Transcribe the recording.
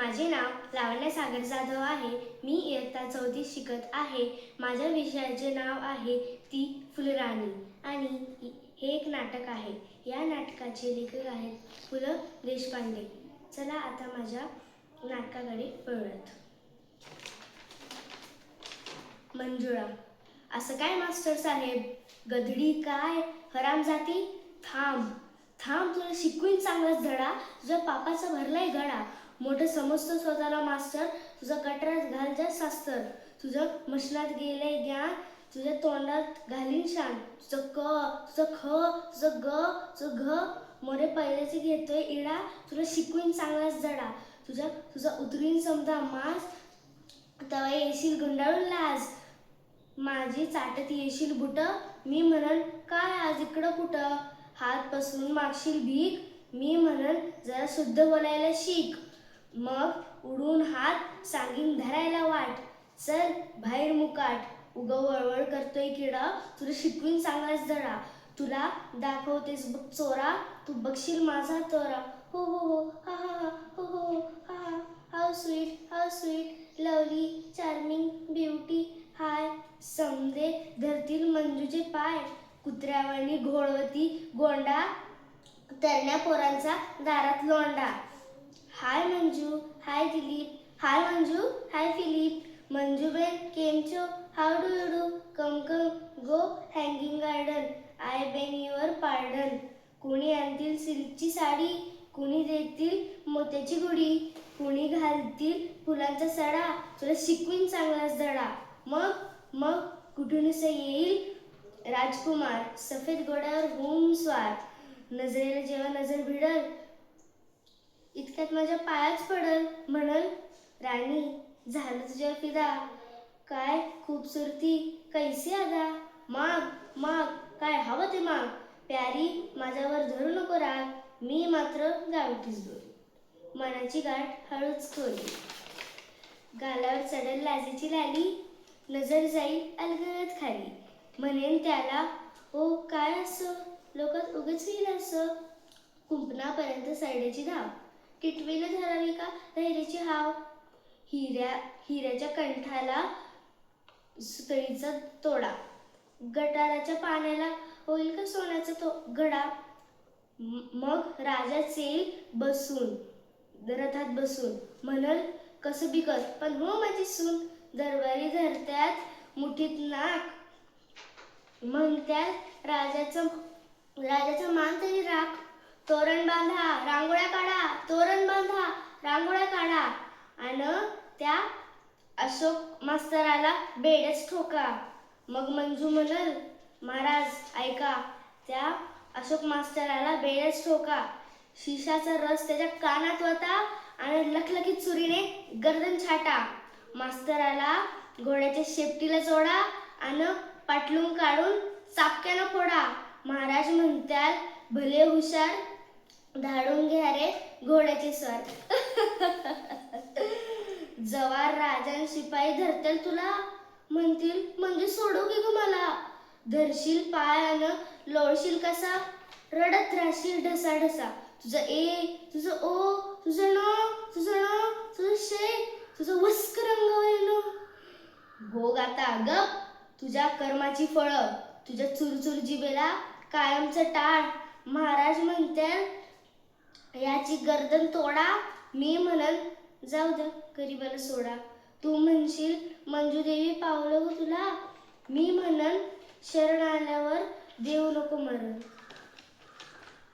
माझे नाव लावण्य सागर जाधव आहे। मी इयत्ता 4थीत शिकत आहे। माझ्या विषयाचे नाव आहे ती फुलराणी आणि हे एक नाटक आहे। या नाटकाचे लेखक आहेत पु ल देशपांडे। चला आता माझ्या नाटकाकडे वळूयात। मंजुळा। असं काय मास्टर साहेब, गधडी काय हरामजाती, थांब थांब, तुला शिकवीन चांगलाच धडा, तुझ्या पापाचा भरलाय घडा। मोठं समजतो स्वतःला मास्टर, तुझा गटरात घाल जा शास्त्र, तुझं मशनात गेलंय ज्ञान, तुझ्या तोंडात घालीन शान। तुझं क, तुझं ख, तुझं ग, तुझं घ, मोरे पहिल्याचे घेतोय इडा, तुला शिकवीन चांगलाच धडा, तुझा उतरीन समजा मास, तवा येशील गुंडाळून लाज, माझी चाटत येशील बुट, मी म्हणन काय आज इकडं कुठं, हात पसरून मागशील भीक, मी म्हणन जरा शुद्ध बोलायला शिक, मग उडून हात सांगीन धरायला वाट, चल बाहेर मुकाट, उगा वळवळ करतोय किडा, तुला शिकवीन चांगलाच धडा, तुला दाखवतेस बघ चोरा, तू बघशील माझा तोरा, हो हो हो हा हा हा, हो हो हा हा, how sweet lovely charming beauty hi, समजे धरतील मंजूचे पाय, कुत्र्यावानी घोळवती गोंडा, तरण्या पोरांचा दारात लोंडा, hi Manju hi Dilip, hi Manju hi Philip, मंजूबेन केमचो how do you do, come go hanging garden, I beg your pardon, कुणी आणतील सिल्कची साडी, कुणी देतील मोत्याची गुढी, कुणी घालतील फुलांचा सडा, तुला शिकवीन चांगलाच धडा, मग कुठूनच येईल राजकुमार, सफेद घोड्यावर होऊन स्वार, नजरेला जेव्हा नजर भिडल, इतक्यात माझ्या पायाच पडल, म्हणल राणी झालं तुझ्या फिदा, काय खूबसूरती कैसी अदा, माग काय हवं ते माग, प्यारी माझ्यावर धरू नको राग, मी मात्र गावठीच दोरी, मनाची गाठ हळूच खोली, गालावर चढल लाजेची लाली, नजर जाईल अलगद खाली, म्हणेन त्याला ओ काय असं, लोकात उगच येईल असं, कुंपणापर्यंत सैड्याची धाव, टिटवीनं धरावी का धैर्याची हाव, हिऱ्याच्या कंठाला सुतळीचा तोडा, गटाराच्या पाण्याला होईल का सोन्याचा तो घडा, मग राजाच येईल बसून रथात बसून, म्हणल कसं बिकत पण हो माझी सून, दरबारी धरत्यात मुठीत नाक, म्हणत्यात राजाचा मान तरी राख, तोरण बांधा रांगोळ्या काढा, तोरण बांधा रांगोळ्या काढा, अन त्या अशोक मास्तराला बेड्याच ठोका, मग मंजू म्हणल महाराज ऐका, त्या अशोक मास्तराला बेड्याच ठोका, शिशाचा रस त्याच्या कानात वता आणि लखलखीत सुरीने गर्दन छाटा, मास्तराला घोड्याच्या शेपटीला जोडा आणि पाटलून काढून चापक्यानं फोडा, महाराज म्हणत्याल भले हुशार, धाडून घ्या रे घोड्याचे स्वार, जवार राजन शिपाई धरतील तुला, म्हणतील म्हणजे सोडू की ग मला, धरशील पाय अन लोळशील कसा, रडत राहशील ढसा ढसा, तुझं ए तुझं ओ तुझं तुझं शे तुझं वस्क रंगवलेलं, भोग आता गप तुझ्या कर्माची फळं, तुझ्या चुरचुर जिभेला कायमचं टाळ, महाराज म्हणत्याल याची गर्दन तोडा, मी म्हणल जाऊ द्या गरीबाला सोडा, तू म्हणशील मंजूदेवी पावलं ग तुला, मी म्हणल शरण आल्यावर देऊ नको मरण.